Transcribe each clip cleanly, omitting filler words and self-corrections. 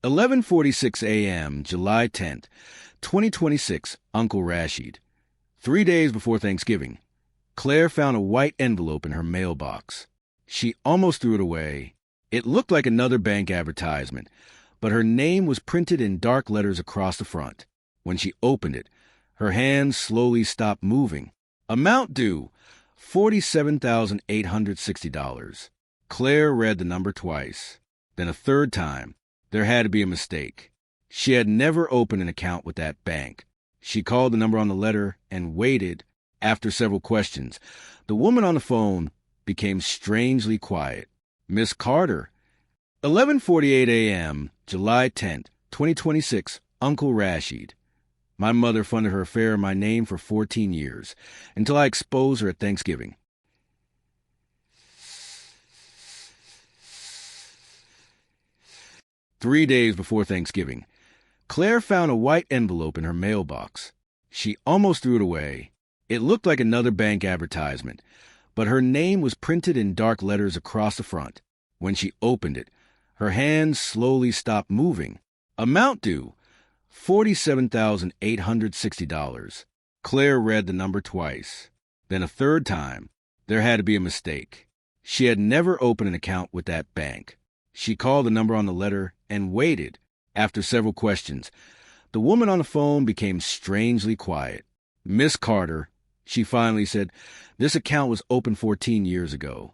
11:46 a.m., July 10th, 2026, Uncle Rashid. 3 days before Thanksgiving, Claire found a white envelope in her mailbox. She almost threw it away. It looked like another bank advertisement, but her name was printed in dark letters across the front. When she opened it, her hands slowly stopped moving. Amount due, $47,860. Claire read the number twice, then a third time. There had to be a mistake. She had never opened an account with that bank. She called the number on the letter and waited. After several questions, the woman on the phone became strangely quiet. Miss Carter. 11:48 a.m., July 10th, 2026, Uncle Rashid. My mother funded her affair in my name for 14 years, until I exposed her at Thanksgiving. Three days before Thanksgiving, Claire found a white envelope in her mailbox. She almost threw it away. It looked like another bank advertisement, but her name was printed in dark letters across the front. When she opened it, her hands slowly stopped moving. Amount due, $47,860. Claire read the number twice, then a third time. There had to be a mistake. She had never opened an account with that bank. She called the number on the letter and waited. After several questions, the woman on the phone became strangely quiet. Miss Carter, she finally said, this account was opened 14 years ago.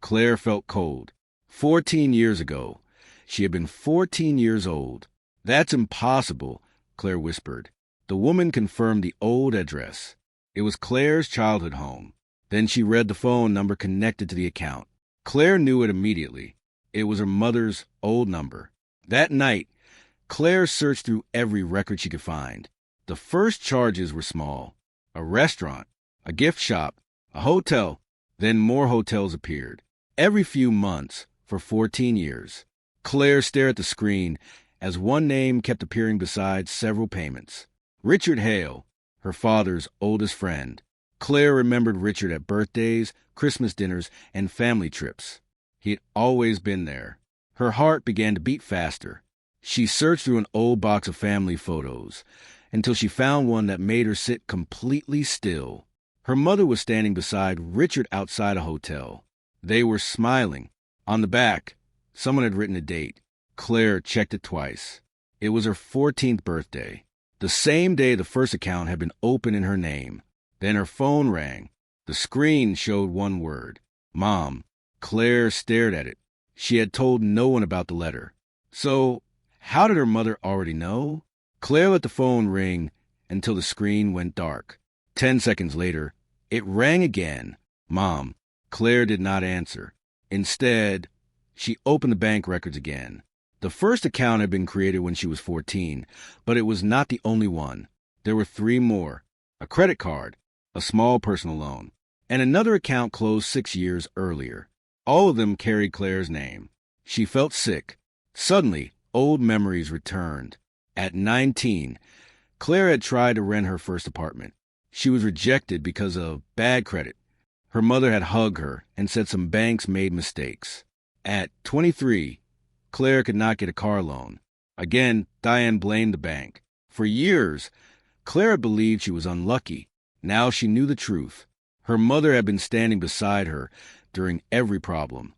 Claire felt cold. 14 years ago. She had been 14 years old. That's impossible, Claire whispered. The woman confirmed the old address. It was Claire's childhood home. Then she read the phone number connected to the account. Claire knew it immediately. It was her mother's old number. That night, Claire searched through every record she could find. The first charges were small. A restaurant, a gift shop, a hotel. Then more hotels appeared. Every few months, for 14 years. Claire stared at the screen as one name kept appearing beside several payments. Richard Hale, her father's oldest friend. Claire remembered Richard at birthdays, Christmas dinners, and family trips. He had always been there. Her heart began to beat faster. She searched through an old box of family photos until she found one that made her sit completely still. Her mother was standing beside Richard outside a hotel. They were smiling. On the back, someone had written a date. Claire checked it twice. It was her 14th birthday, the same day the first account had been opened in her name. Then her phone rang. The screen showed one word, Mom. Claire stared at it. She had told no one about the letter. So, how did her mother already know? Claire let the phone ring until the screen went dark. 10 seconds later, it rang again. Mom. Claire did not answer. Instead, she opened the bank records again. The first account had been created when she was 14, but it was not the only one. There were 3 more. A credit card, a small personal loan, and another account closed 6 years earlier. All of them carried Claire's name. She felt sick. Suddenly, old memories returned. At 19, Claire had tried to rent her first apartment. She was rejected because of bad credit. Her mother had hugged her and said some banks made mistakes. At 23, Claire could not get a car loan. Again, Diane blamed the bank. For years, Claire had believed she was unlucky. Now she knew the truth. Her mother had been standing beside her during every problem,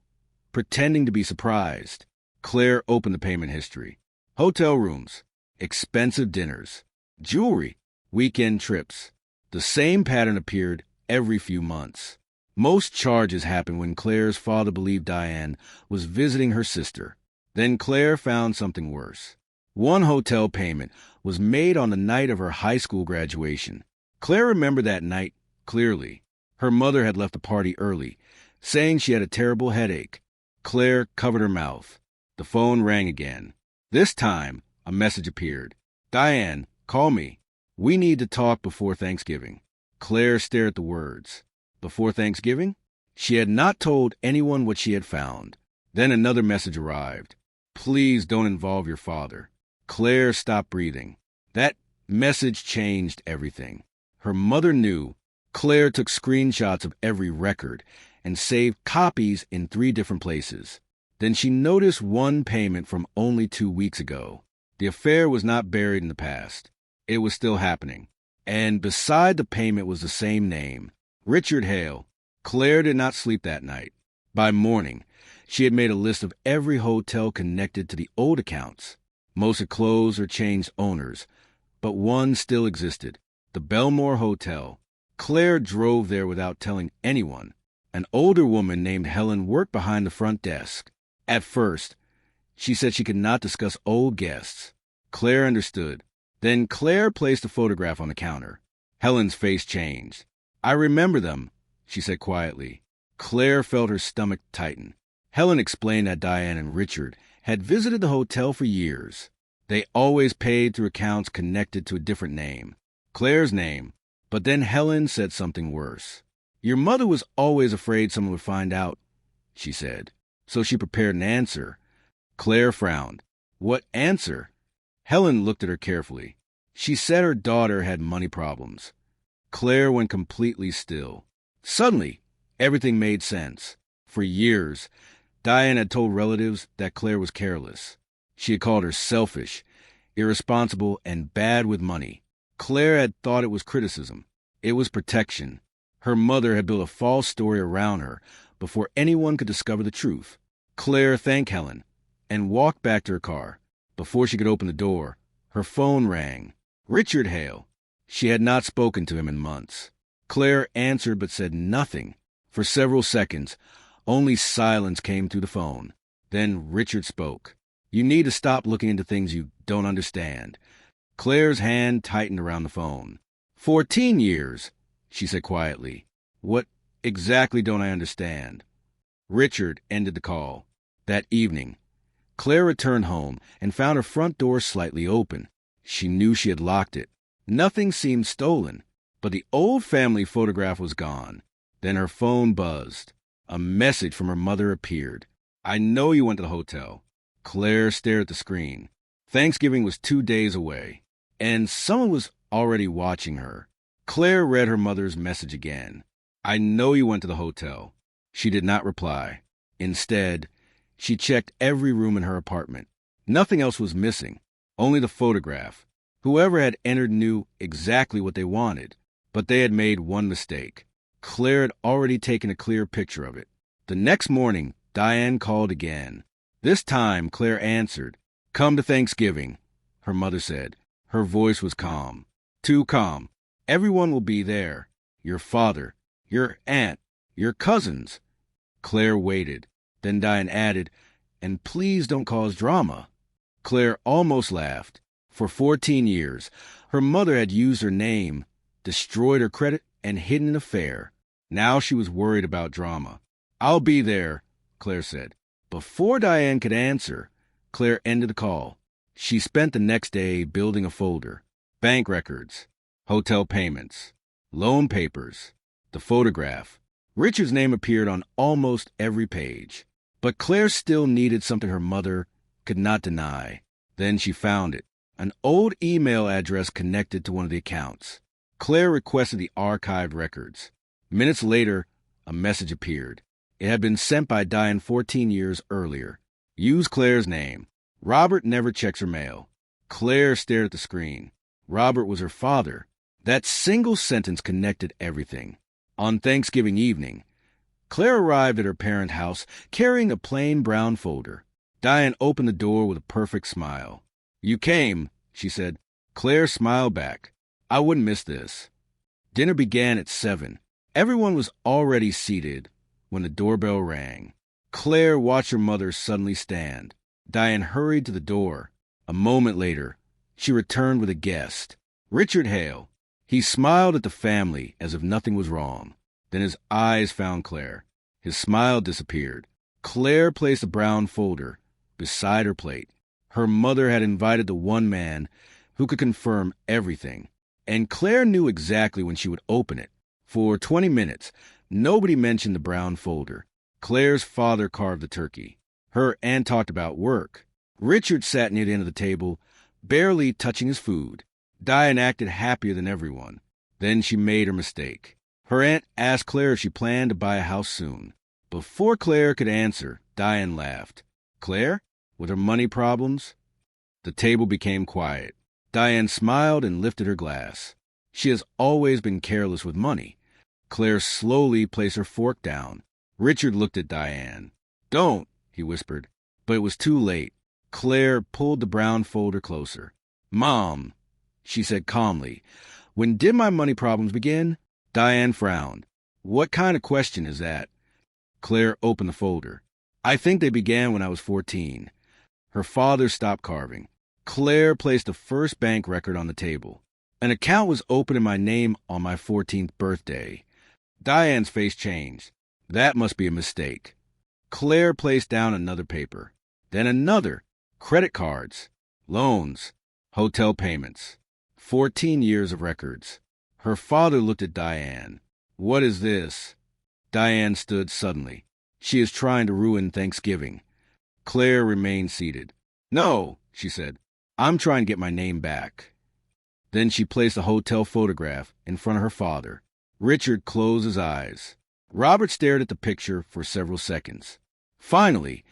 pretending to be surprised. Claire opened the payment history. Hotel rooms, expensive dinners, jewelry, weekend trips. The same pattern appeared every few months. Most charges happened when Claire's father believed Diane was visiting her sister. Then Claire found something worse. One hotel payment was made on the night of her high school graduation. Claire remembered that night clearly. Her mother had left the party early, saying she had a terrible headache. Claire covered her mouth. The phone rang again. This time, a message appeared. Diane, call me. We need to talk before Thanksgiving. Claire stared at the words. Before Thanksgiving? She had not told anyone what she had found. Then another message arrived. Please don't involve your father. Claire stopped breathing. That message changed everything. Her mother knew. Claire took screenshots of every record and saved copies in 3 different places. Then she noticed one payment from only 2 weeks ago. The affair was not buried in the past. It was still happening. And beside the payment was the same name, Richard Hale. Claire did not sleep that night. By morning, she had made a list of every hotel connected to the old accounts. Most had closed or changed owners, but one still existed, the Belmore Hotel. Claire drove there without telling anyone. An older woman named Helen worked behind the front desk. At first, she said she could not discuss old guests. Claire understood. Then Claire placed a photograph on the counter. Helen's face changed. "I remember them," she said quietly. Claire felt her stomach tighten. Helen explained that Diane and Richard had visited the hotel for years. They always paid through accounts connected to a different name, Claire's name. But then Helen said something worse. "Your mother was always afraid someone would find out," she said. So she prepared an answer. Claire frowned. "What answer?" Helen looked at her carefully. She said her daughter had money problems. Claire went completely still. Suddenly, everything made sense. For years, Diane had told relatives that Claire was careless. She had called her selfish, irresponsible, and bad with money. Claire had thought it was criticism. It was protection. Her mother had built a false story around her before anyone could discover the truth. Claire thanked Helen and walked back to her car. Before she could open the door, her phone rang. Richard Hale. She had not spoken to him in months. Claire answered but said nothing. For several seconds, only silence came through the phone. Then Richard spoke. "You need to stop looking into things you don't understand." Claire's hand tightened around the phone. 14 years, she said quietly. "What exactly don't I understand?" Richard ended the call. That evening, Claire returned home and found her front door slightly open. She knew she had locked it. Nothing seemed stolen, but the old family photograph was gone. Then her phone buzzed. A message from her mother appeared. "I know you went to the hotel." Claire stared at the screen. Thanksgiving was 2 days away, and someone was already watching her. Claire read her mother's message again. "I know you went to the hotel." She did not reply. Instead, she checked every room in her apartment. Nothing else was missing, only the photograph. Whoever had entered knew exactly what they wanted, but they had made one mistake. Claire had already taken a clear picture of it. The next morning, Diane called again. This time, Claire answered. "Come to Thanksgiving," her mother said. Her voice was calm. Too calm. "Everyone will be there. Your father, your aunt, your cousins." Claire waited. Then Diane added, "And please don't cause drama." Claire almost laughed. For 14 years, her mother had used her name, destroyed her credit, and hidden an affair. Now she was worried about drama. "I'll be there," Claire said. Before Diane could answer, Claire ended the call. She spent the next day building a folder. Bank records, hotel payments, loan papers, the photograph. Richard's name appeared on almost every page. But Claire still needed something her mother could not deny. Then she found it. An old email address connected to one of the accounts. Claire requested the archived records. Minutes later, a message appeared. It had been sent by Diane 14 years earlier. Use Claire's name. Robert never checks her mail. Claire stared at the screen. Robert was her father. That single sentence connected everything. On Thanksgiving evening, Claire arrived at her parents' house carrying a plain brown folder. Diane opened the door with a perfect smile. "You came," she said. Claire smiled back. "I wouldn't miss this." Dinner began at 7. Everyone was already seated when the doorbell rang. Claire watched her mother suddenly stand. Diane hurried to the door. A moment later, she returned with a guest, Richard Hale. He smiled at the family as if nothing was wrong. Then his eyes found Claire. His smile disappeared. Claire placed the brown folder beside her plate. Her mother had invited the one man who could confirm everything, and Claire knew exactly when she would open it. For 20 minutes, nobody mentioned the brown folder. Claire's father carved the turkey. Her aunt talked about work. Richard sat near the end of the table, barely touching his food. Diane acted happier than everyone. Then she made her mistake. Her aunt asked Claire if she planned to buy a house soon. Before Claire could answer, Diane laughed. Claire? With her money problems? The table became quiet. Diane smiled and lifted her glass. She has always been careless with money. Claire slowly placed her fork down. Richard looked at Diane. "Don't," he whispered. But it was too late. Claire pulled the brown folder closer. "Mom," she said calmly, "when did my money problems begin?" Diane frowned. "What kind of question is that?" Claire opened the folder. "I think they began when I was 14. Her father stopped carving. Claire placed the first bank record on the table. An account was opened in my name on my 14th birthday. Diane's face changed. That must be a mistake. Claire placed down another paper. Then another. Credit cards. Loans. Hotel payments. 14 years of records. Her father looked at Diane. "What is this?" Diane stood suddenly. "She is trying to ruin Thanksgiving." Claire remained seated. "No," she said. "I'm trying to get my name back." Then she placed a hotel photograph in front of her father. Richard closed his eyes. Robert stared at the picture for several seconds. Finally,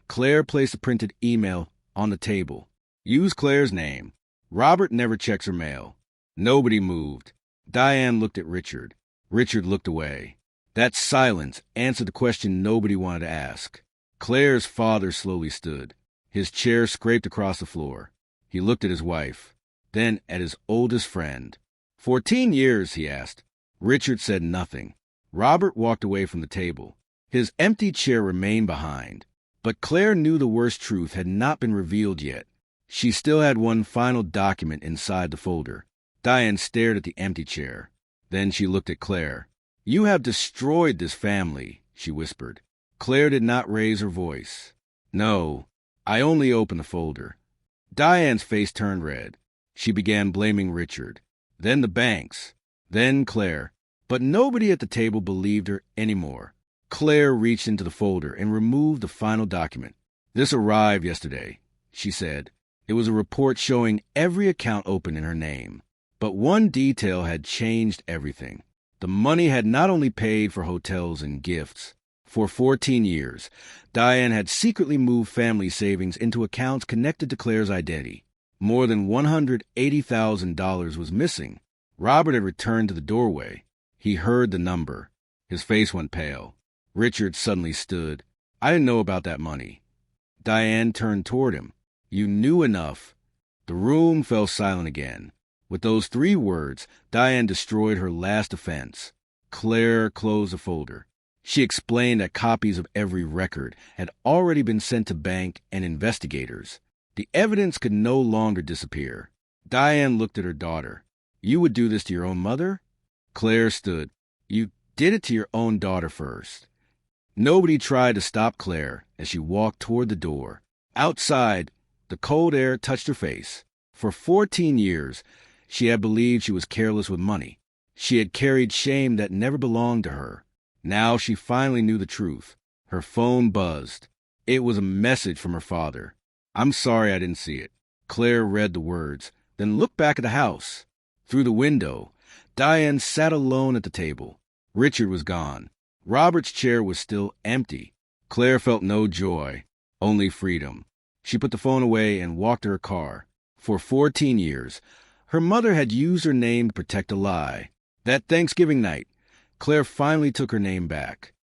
Claire placed a printed email on the table. "Use Claire's name. Robert never checks her mail." Nobody moved. Diane looked at Richard. Richard looked away. That silence answered the question nobody wanted to ask. Claire's father slowly stood. His chair scraped across the floor. He looked at his wife, then at his oldest friend. 14 years, he asked. Richard said nothing. Robert walked away from the table. His empty chair remained behind. But Claire knew the worst truth had not been revealed yet. She still had one final document inside the folder. Diane stared at the empty chair. Then she looked at Claire. "You have destroyed this family," she whispered. Claire did not raise her voice. "No, I only opened the folder." Diane's face turned red. She began blaming Richard, then the banks, then Claire. But nobody at the table believed her anymore. Claire reached into the folder and removed the final document. "This arrived yesterday," she said. It was a report showing every account open in her name. But one detail had changed everything. The money had not only paid for hotels and gifts. For 14 years, Diane had secretly moved family savings into accounts connected to Claire's identity. More than $180,000 was missing. Robert had returned to the doorway. He heard the number. His face went pale. Richard suddenly stood. "I didn't know about that money." Diane turned toward him. "You knew enough." The room fell silent again. With those 3 words, Diane destroyed her last offense. Claire closed the folder. She explained that copies of every record had already been sent to bank and investigators. The evidence could no longer disappear. Diane looked at her daughter. "You would do this to your own mother?" Claire stood. "You did it to your own daughter first." Nobody tried to stop Claire as she walked toward the door. Outside, the cold air touched her face. For 14 years, she had believed she was careless with money. She had carried shame that never belonged to her. Now she finally knew the truth. Her phone buzzed. It was a message from her father. "I'm sorry I didn't see it." Claire read the words, then looked back at the house. Through the window, Diane sat alone at the table. Richard was gone. Robert's chair was still empty. Claire felt no joy, only freedom. She put the phone away and walked to her car. For 14 years, her mother had used her name to protect a lie. That Thanksgiving night, Claire finally took her name back.